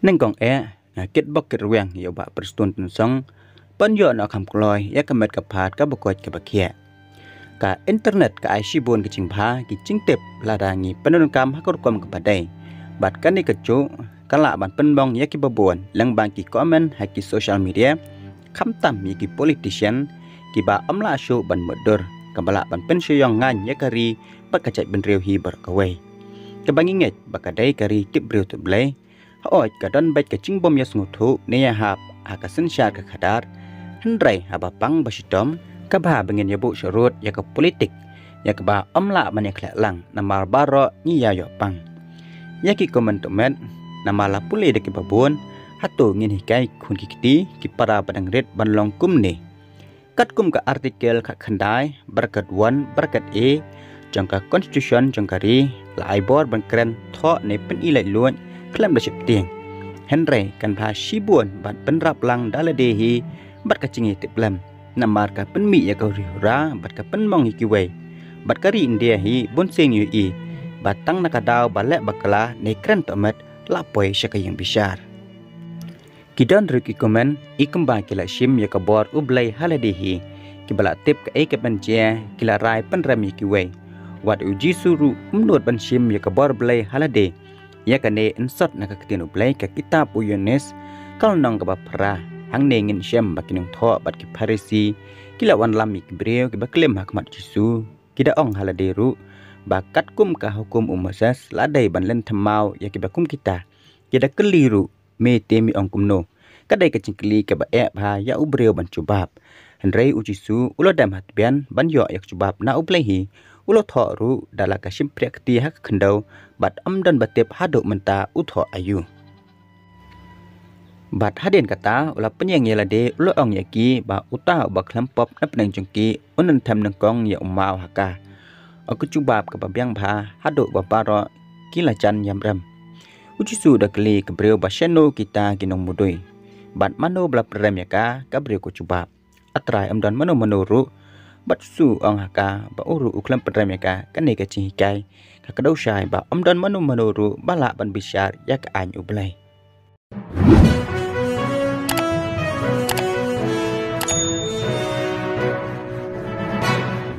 Neng kong kết bok kết ruang yo ba perstun song pan yo na kam kloi ya kamet ka phat ka bokot ka bakhia ka internet ka ai shibon ka chingpha ki chingtep ladangi panun kam hakor kom ka padai bat kan ni ka chu kala ban penbong ya ki babon lang bang ki comment ha ki social media kham tam mi ki politician ki ba amla show ban modur ka bala ban pen syong ngan ya kari ba ka chai ben rew hi bar ka wei ka bangi nget ba ka dai kari tip rew tu blai oi ka don bet ka chingbom yas nguthu ne ya hap ka sen syar ka khadar hendrai haba pang basitom ka ba bengen yabu syurut ya ka politik ya ka ba amla man ya khlak lang namar baro ni ya yo pang ya ki komentomen namala pule de ki babon hatu ngin hikai khun ki kiti ki para padang red ban long kum ne kat kum ka artikel ka khandai berkat 1 berkat e jangka constitution jangkari lai bor ban kren tho ne pen i lai luan klam da chip tieng henry kan pha shibun ban pen rap lang daladehi bat ka chingi tiplam namar ka pen mi ya ka ra bat ka pen mong ki wei bat kari india hi bon seng yu i bat tang nakadaw balek bakala ne kren tomat lapoi syaka yang besar kidan ruki komen ikamba kila shim ya ka bor ublai haladehi kibala tip ka e ka banjia kila rai pen rami ki wei wat uji suru umnot ban shim ya ka bor blai halade ya kane ensot na ka kitinu blai ka kitab uyones kal nong ka bapra hang ne ngin shem bakinung tho bat ki parisi kila wan lam ki breu ki baklem hakmat jisu kida ong halade ru bakat kum ka hukum umasas ladai ban len thamau ya ki bakum kita kida keliru me temi ong kumno kadai ka cingkli ka ba e bha ya ubreu ban cubab henrei ujisu ulodam hatbian ban yo yak cubab na ublehi ulo tho ru dala ka simprek ti hak khendau bat amdan batep haduk menta utho ayu bat haden kata ula penyeng yelade ulo ong yaki ba uta ba klampop na penang jungki unan tham nang kong ya umau haka aku cubab ka babyang bha haduk ba paro kilacan yamram ujisu da kli ke breu ba sheno kita kinong mudui bat mano bla prem yaka ka breu ko cubab atrai amdan mano ru bat su ong haka ba uru uklam prem yaka kane ka chihikai ka kadau syai ba amdan mano ru bala ban bisyar yak an ublai